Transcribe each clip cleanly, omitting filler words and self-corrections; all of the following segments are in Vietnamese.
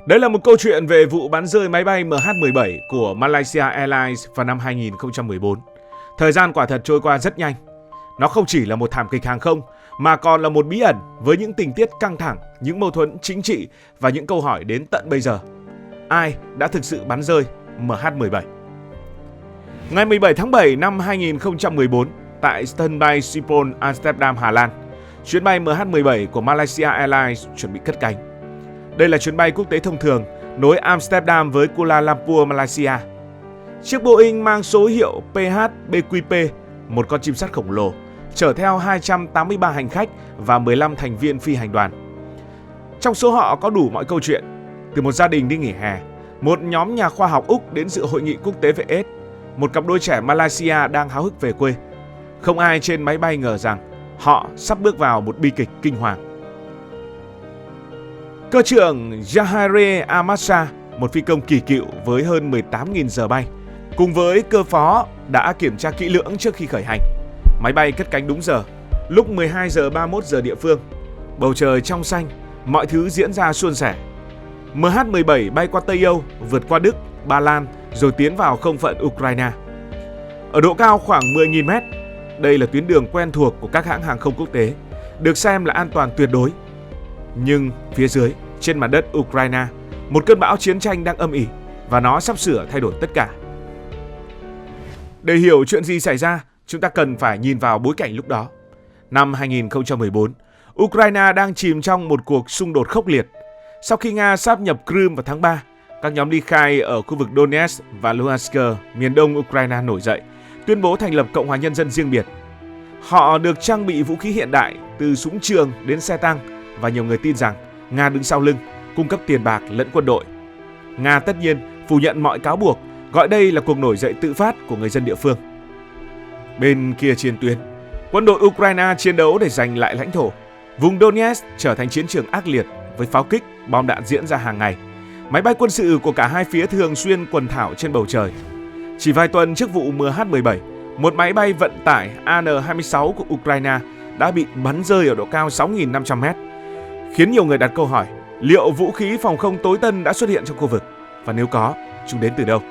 Đây là một câu chuyện về vụ bắn rơi máy bay MH17 của Malaysia Airlines vào năm 2014. Thời gian quả thật trôi qua rất nhanh. Nó không chỉ là một thảm kịch hàng không mà còn là một bí ẩn với những tình tiết căng thẳng, những mâu thuẫn chính trị và những câu hỏi đến tận bây giờ. Ai đã thực sự bắn rơi MH17? Ngày 17 tháng 7 năm 2014 tại sân bay Schiphol, Amsterdam, Hà Lan, chuyến bay MH17 của Malaysia Airlines chuẩn bị cất cánh. Đây là chuyến bay quốc tế thông thường nối Amsterdam với Kuala Lumpur, Malaysia. Chiếc Boeing mang số hiệu PH-BQP, một con chim sắt khổng lồ, chở theo 283 hành khách và 15 thành viên phi hành đoàn. Trong số họ có đủ mọi câu chuyện, từ một gia đình đi nghỉ hè, một nhóm nhà khoa học Úc đến dự hội nghị quốc tế về AIDS, một cặp đôi trẻ Malaysia đang háo hức về quê. Không ai trên máy bay ngờ rằng họ sắp bước vào một bi kịch kinh hoàng. Cơ trưởng Jahare Amasa, một phi công kỳ cựu với hơn 18.000 giờ bay, cùng với cơ phó đã kiểm tra kỹ lưỡng trước khi khởi hành. Máy bay cất cánh đúng giờ, lúc 12 giờ 31 giờ địa phương. Bầu trời trong xanh, mọi thứ diễn ra suôn sẻ. MH17 bay qua Tây Âu, vượt qua Đức, Ba Lan rồi tiến vào không phận Ukraine. Ở độ cao khoảng 10.000 mét, đây là tuyến đường quen thuộc của các hãng hàng không quốc tế, được xem là an toàn tuyệt đối. Nhưng phía dưới, trên mặt đất Ukraine, một cơn bão chiến tranh đang âm ỉ và nó sắp sửa thay đổi tất cả. Để hiểu chuyện gì xảy ra, chúng ta cần phải nhìn vào bối cảnh lúc đó. Năm 2014, Ukraine đang chìm trong một cuộc xung đột khốc liệt. Sau khi Nga sáp nhập Crimea vào tháng 3, các nhóm ly khai ở khu vực Donetsk và Luhansk, miền đông Ukraine nổi dậy, tuyên bố thành lập Cộng hòa Nhân dân riêng biệt. Họ được trang bị vũ khí hiện đại từ súng trường đến xe tăng và nhiều người tin rằng Nga đứng sau lưng, cung cấp tiền bạc lẫn quân đội. Nga tất nhiên phủ nhận mọi cáo buộc, gọi đây là cuộc nổi dậy tự phát của người dân địa phương. Bên kia chiến tuyến, quân đội Ukraine chiến đấu để giành lại lãnh thổ. Vùng Donetsk trở thành chiến trường ác liệt với pháo kích, bom đạn diễn ra hàng ngày. Máy bay quân sự của cả hai phía thường xuyên quần thảo trên bầu trời. Chỉ vài tuần trước vụ MH17, một máy bay vận tải An-26 của Ukraine đã bị bắn rơi ở độ cao 6.500 mét, khiến nhiều người đặt câu hỏi liệu vũ khí phòng không tối tân đã xuất hiện trong khu vực, và nếu có, chúng đến từ đâu.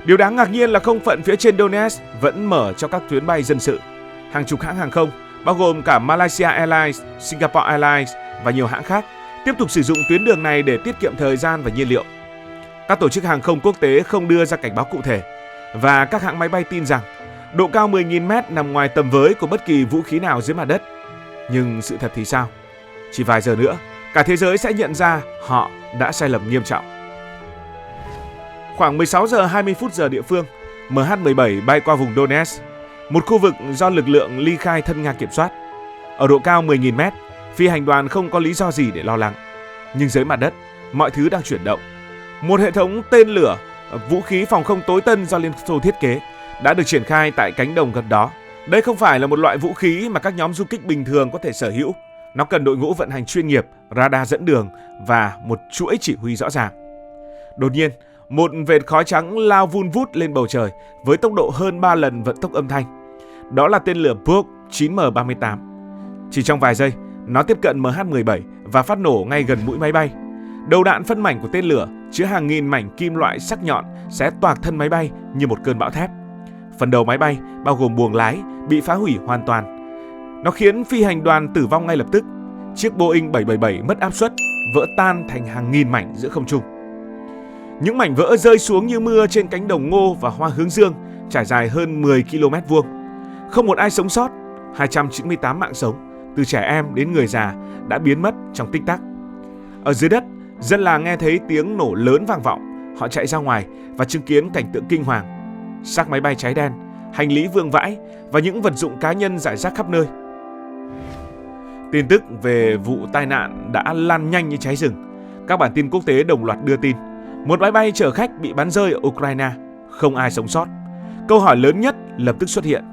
Điều đáng ngạc nhiên là không phận phía trên Donetsk vẫn mở cho các chuyến bay dân sự. Hàng chục hãng hàng không, bao gồm cả Malaysia Airlines, Singapore Airlines và nhiều hãng khác, tiếp tục sử dụng tuyến đường này để tiết kiệm thời gian và nhiên liệu. Các tổ chức hàng không quốc tế không đưa ra cảnh báo cụ thể, và các hãng máy bay tin rằng độ cao 10.000 mét nằm ngoài tầm với của bất kỳ vũ khí nào dưới mặt đất. Nhưng sự thật thì sao? Chỉ vài giờ nữa, cả thế giới sẽ nhận ra họ đã sai lầm nghiêm trọng. Khoảng 16 giờ 20 phút giờ địa phương, MH17 bay qua vùng Donetsk, một khu vực do lực lượng ly khai thân Nga kiểm soát. Ở độ cao 10.000 mét, phi hành đoàn không có lý do gì để lo lắng. Nhưng dưới mặt đất, mọi thứ đang chuyển động. Một hệ thống tên lửa, vũ khí phòng không tối tân do Liên Xô thiết kế đã được triển khai tại cánh đồng gần đó. Đây không phải là một loại vũ khí mà các nhóm du kích bình thường có thể sở hữu. Nó cần đội ngũ vận hành chuyên nghiệp, radar dẫn đường và một chuỗi chỉ huy rõ ràng. Đột nhiên, một vệt khói trắng lao vun vút lên bầu trời với tốc độ hơn 3 lần vận tốc âm thanh. Đó là tên lửa Buk 9M38. Chỉ trong vài giây, nó tiếp cận MH17 và phát nổ ngay gần mũi máy bay. Đầu đạn phân mảnh của tên lửa chứa hàng nghìn mảnh kim loại sắc nhọn xé toạc thân máy bay như một cơn bão thép. Phần đầu máy bay, bao gồm buồng lái, bị phá hủy hoàn toàn. Nó khiến phi hành đoàn tử vong ngay lập tức. Chiếc Boeing 777 mất áp suất, vỡ tan thành hàng nghìn mảnh giữa không trung. Những mảnh vỡ rơi xuống như mưa trên cánh đồng ngô và hoa hướng dương trải dài hơn 10 km vuông. Không một ai sống sót, 298 mạng sống, từ trẻ em đến người già đã biến mất trong tích tắc. Ở dưới đất, dân làng nghe thấy tiếng nổ lớn vang vọng. Họ chạy ra ngoài và chứng kiến cảnh tượng kinh hoàng. Xác máy bay cháy đen, hành lý vương vãi và những vật dụng cá nhân rải rác khắp nơi. Tin tức về vụ tai nạn đã lan nhanh như cháy rừng. Các bản tin quốc tế đồng loạt đưa tin một máy bay chở khách bị bắn rơi ở Ukraine, không ai sống sót. Câu hỏi lớn nhất lập tức xuất hiện: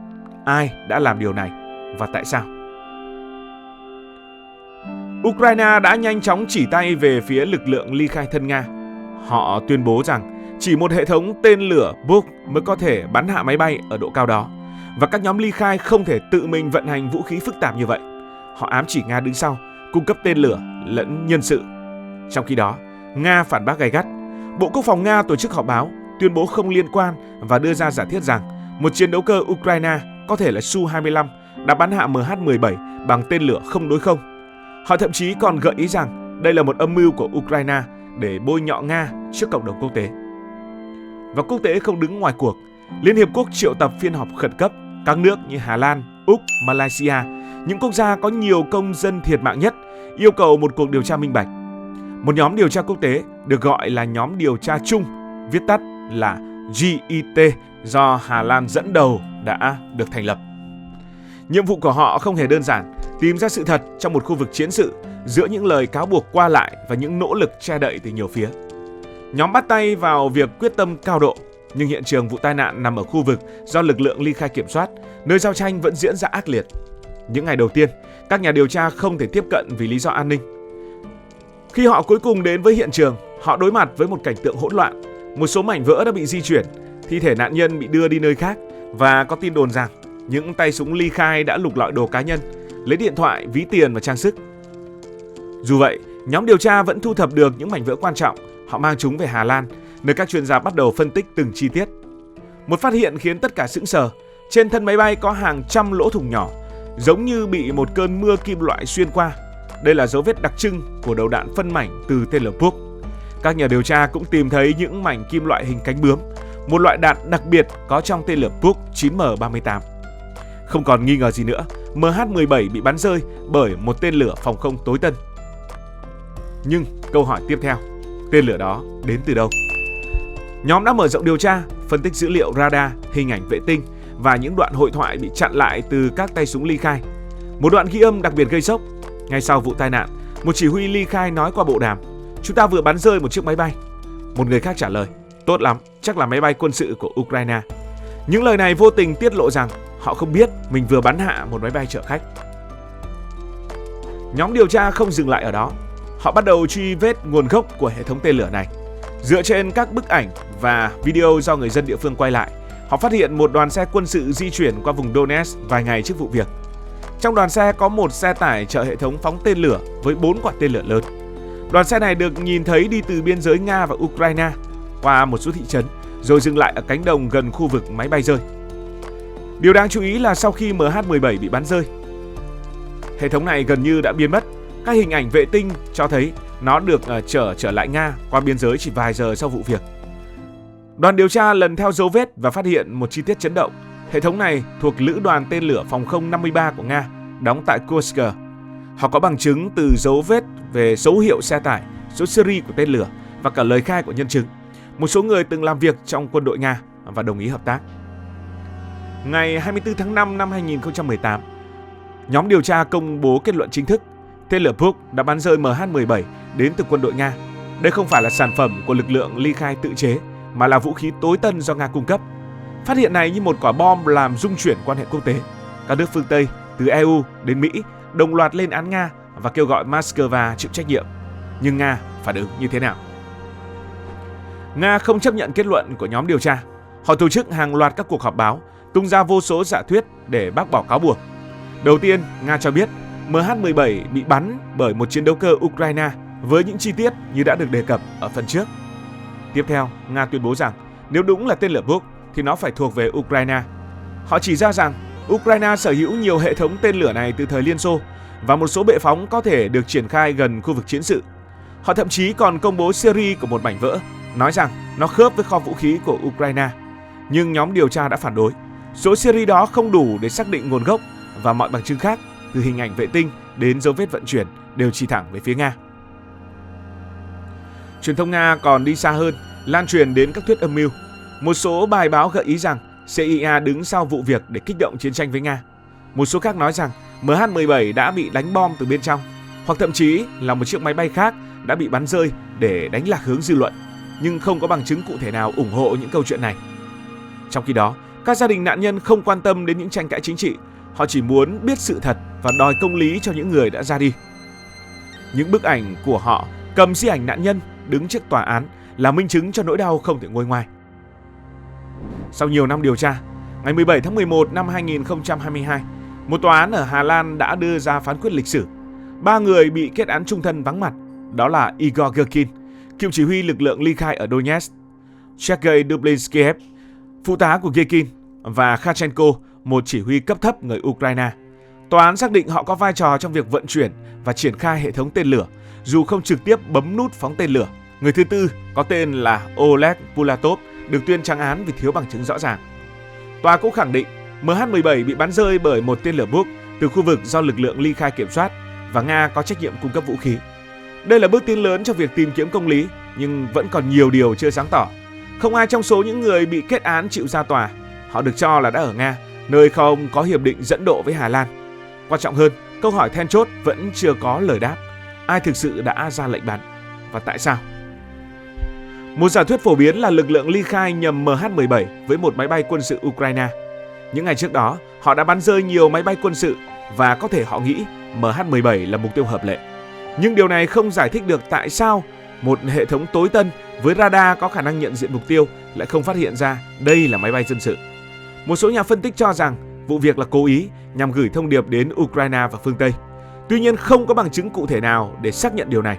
ai đã làm điều này và tại sao? Ukraine đã nhanh chóng chỉ tay về phía lực lượng ly khai thân Nga. Họ tuyên bố rằng chỉ một hệ thống tên lửa Buk mới có thể bắn hạ máy bay ở độ cao đó, và các nhóm ly khai không thể tự mình vận hành vũ khí phức tạp như vậy. Họ ám chỉ Nga đứng sau, cung cấp tên lửa lẫn nhân sự. Trong khi đó, Nga phản bác gay gắt. Bộ Quốc phòng Nga tổ chức họp báo, tuyên bố không liên quan và đưa ra giả thiết rằng một chiến đấu cơ Ukraine, có thể là Su-25, đã bắn hạ MH-17 bằng tên lửa không đối không. Họ thậm chí còn gợi ý rằng đây là một âm mưu của Ukraine để bôi nhọ Nga trước cộng đồng quốc tế. Và quốc tế không đứng ngoài cuộc. Liên Hiệp Quốc triệu tập phiên họp khẩn cấp. Các nước như Hà Lan, Úc, Malaysia, những quốc gia có nhiều công dân thiệt mạng nhất, yêu cầu một cuộc điều tra minh bạch. Một nhóm điều tra quốc tế được gọi là nhóm điều tra chung, viết tắt là GIT, do Hà Lan dẫn đầu đã được thành lập. Nhiệm vụ của họ không hề đơn giản, tìm ra sự thật trong một khu vực chiến sự giữa những lời cáo buộc qua lại và những nỗ lực che đậy từ nhiều phía. Nhóm bắt tay vào việc quyết tâm cao độ, nhưng hiện trường vụ tai nạn nằm ở khu vực do lực lượng ly khai kiểm soát, nơi giao tranh vẫn diễn ra ác liệt. Những ngày đầu tiên, các nhà điều tra không thể tiếp cận vì lý do an ninh. Khi họ cuối cùng đến với hiện trường, họ đối mặt với một cảnh tượng hỗn loạn. Một số mảnh vỡ đã bị di chuyển, thi thể nạn nhân bị đưa đi nơi khác và có tin đồn rằng những tay súng ly khai đã lục lọi đồ cá nhân, lấy điện thoại, ví tiền và trang sức. Dù vậy, nhóm điều tra vẫn thu thập được những mảnh vỡ quan trọng. Họ mang chúng về Hà Lan, nơi các chuyên gia bắt đầu phân tích từng chi tiết. Một phát hiện khiến tất cả sững sờ. Trên thân máy bay có hàng trăm lỗ thủng nhỏ, giống như bị một cơn mưa kim loại xuyên qua. Đây là dấu vết đặc trưng của đầu đạn phân mảnh từ tên lửa Buk. Các nhà điều tra cũng tìm thấy những mảnh kim loại hình cánh bướm, một loại đạn đặc biệt có trong tên lửa Buk 9M38. Không còn nghi ngờ gì nữa, MH17 bị bắn rơi bởi một tên lửa phòng không tối tân. Nhưng câu hỏi tiếp theo, tên lửa đó đến từ đâu? Nhóm đã mở rộng điều tra, phân tích dữ liệu radar, hình ảnh vệ tinh và những đoạn hội thoại bị chặn lại từ các tay súng ly khai. Một đoạn ghi âm đặc biệt gây sốc. Ngay sau vụ tai nạn, một chỉ huy ly khai nói qua bộ đàm: "Chúng ta vừa bắn rơi một chiếc máy bay." Một người khác trả lời: "Tốt lắm, chắc là máy bay quân sự của Ukraine." Những lời này vô tình tiết lộ rằng họ không biết mình vừa bắn hạ một máy bay chở khách. Nhóm điều tra không dừng lại ở đó. Họ bắt đầu truy vết nguồn gốc của hệ thống tên lửa này. Dựa trên các bức ảnh và video do người dân địa phương quay lại, họ phát hiện một đoàn xe quân sự di chuyển qua vùng Donetsk vài ngày trước vụ việc. Trong đoàn xe có một xe tải chở hệ thống phóng tên lửa với 4 quả tên lửa lớn. Đoàn xe này được nhìn thấy đi từ biên giới Nga và Ukraine qua một số thị trấn, rồi dừng lại ở cánh đồng gần khu vực máy bay rơi. Điều đáng chú ý là sau khi MH17 bị bắn rơi, hệ thống này gần như đã biến mất. Các hình ảnh vệ tinh cho thấy nó được trở lại Nga qua biên giới chỉ vài giờ sau vụ việc. Đoàn điều tra lần theo dấu vết và phát hiện một chi tiết chấn động. Hệ thống này thuộc Lữ đoàn tên lửa phòng không 53 của Nga, đóng tại Kursk. Họ có bằng chứng từ dấu vết về số hiệu xe tải, số series của tên lửa và cả lời khai của nhân chứng. Một số người từng làm việc trong quân đội Nga và đồng ý hợp tác. Ngày 24 tháng 5 năm 2018, nhóm điều tra công bố kết luận chính thức. Tên lửa Buk đã bắn rơi MH17 đến từ quân đội Nga. Đây không phải là sản phẩm của lực lượng ly khai tự chế, mà là vũ khí tối tân do Nga cung cấp. Phát hiện này như một quả bom làm rung chuyển quan hệ quốc tế. Các nước phương Tây, từ EU đến Mỹ, đồng loạt lên án Nga và kêu gọi Moscow chịu trách nhiệm. Nhưng Nga phản ứng như thế nào? Nga không chấp nhận kết luận của nhóm điều tra. Họ tổ chức hàng loạt các cuộc họp báo, tung ra vô số giả thuyết để bác bỏ cáo buộc. Đầu tiên, Nga cho biết MH17 bị bắn bởi một chiến đấu cơ Ukraine với những chi tiết như đã được đề cập ở phần trước. Tiếp theo, Nga tuyên bố rằng nếu đúng là tên lửa Buk thì nó phải thuộc về Ukraine. Họ chỉ ra rằng Ukraine sở hữu nhiều hệ thống tên lửa này từ thời Liên Xô và một số bệ phóng có thể được triển khai gần khu vực chiến sự. Họ thậm chí còn công bố series của một mảnh vỡ, nói rằng nó khớp với kho vũ khí của Ukraine. Nhưng nhóm điều tra đã phản đối. Số series đó không đủ để xác định nguồn gốc và mọi bằng chứng khác, từ hình ảnh vệ tinh đến dấu vết vận chuyển, đều chỉ thẳng về phía Nga. Truyền thông Nga còn đi xa hơn, lan truyền đến các thuyết âm mưu. Một số bài báo gợi ý rằng CIA đứng sau vụ việc để kích động chiến tranh với Nga. Một số khác nói rằng MH17 đã bị đánh bom từ bên trong, hoặc thậm chí là một chiếc máy bay khác đã bị bắn rơi để đánh lạc hướng dư luận, nhưng không có bằng chứng cụ thể nào ủng hộ những câu chuyện này. Trong khi đó, các gia đình nạn nhân không quan tâm đến những tranh cãi chính trị, họ chỉ muốn biết sự thật và đòi công lý cho những người đã ra đi. Những bức ảnh của họ cầm di ảnh nạn nhân đứng trước tòa án là minh chứng cho nỗi đau không thể nguôi ngoai. Sau nhiều năm điều tra, ngày 17 tháng 11 năm 2022, một tòa án ở Hà Lan đã đưa ra phán quyết lịch sử. 3 người bị kết án chung thân vắng mặt, đó là Igor Girkin, cựu chỉ huy lực lượng ly khai ở Donetsk, Sergei Dublinskiev, phụ tá của Gekin, và Kharchenko, một chỉ huy cấp thấp người Ukraine. Tòa án xác định họ có vai trò trong việc vận chuyển và triển khai hệ thống tên lửa, dù không trực tiếp bấm nút phóng tên lửa. Người thứ tư có tên là Oleg Pulatov được tuyên trắng án vì thiếu bằng chứng rõ ràng. Tòa cũng khẳng định MH17 bị bắn rơi bởi một tên lửa Buk từ khu vực do lực lượng ly khai kiểm soát và Nga có trách nhiệm cung cấp vũ khí. Đây là bước tiến lớn trong việc tìm kiếm công lý, nhưng vẫn còn nhiều điều chưa sáng tỏ. Không ai trong số những người bị kết án chịu ra tòa. Họ được cho là đã ở Nga, nơi không có hiệp định dẫn độ với Hà Lan. Quan trọng hơn, câu hỏi then chốt vẫn chưa có lời đáp. Ai thực sự đã ra lệnh bắn và tại sao? Một giả thuyết phổ biến là lực lượng ly khai nhầm MH17 với một máy bay quân sự Ukraine. Những ngày trước đó, họ đã bắn rơi nhiều máy bay quân sự và có thể họ nghĩ MH17 là mục tiêu hợp lệ. Nhưng điều này không giải thích được tại sao một hệ thống tối tân với radar có khả năng nhận diện mục tiêu lại không phát hiện ra đây là máy bay dân sự. Một số nhà phân tích cho rằng vụ việc là cố ý nhằm gửi thông điệp đến Ukraine và phương Tây. Tuy nhiên không có bằng chứng cụ thể nào để xác nhận điều này.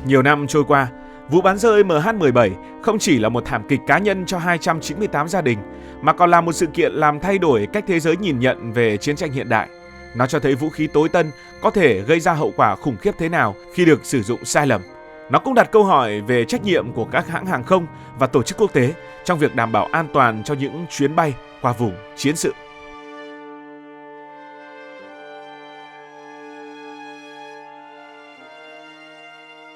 Nhiều năm trôi qua, vụ bắn rơi MH17 không chỉ là một thảm kịch cá nhân cho 298 gia đình, mà còn là một sự kiện làm thay đổi cách thế giới nhìn nhận về chiến tranh hiện đại. Nó cho thấy vũ khí tối tân có thể gây ra hậu quả khủng khiếp thế nào khi được sử dụng sai lầm. Nó cũng đặt câu hỏi về trách nhiệm của các hãng hàng không và tổ chức quốc tế trong việc đảm bảo an toàn cho những chuyến bay qua vùng chiến sự.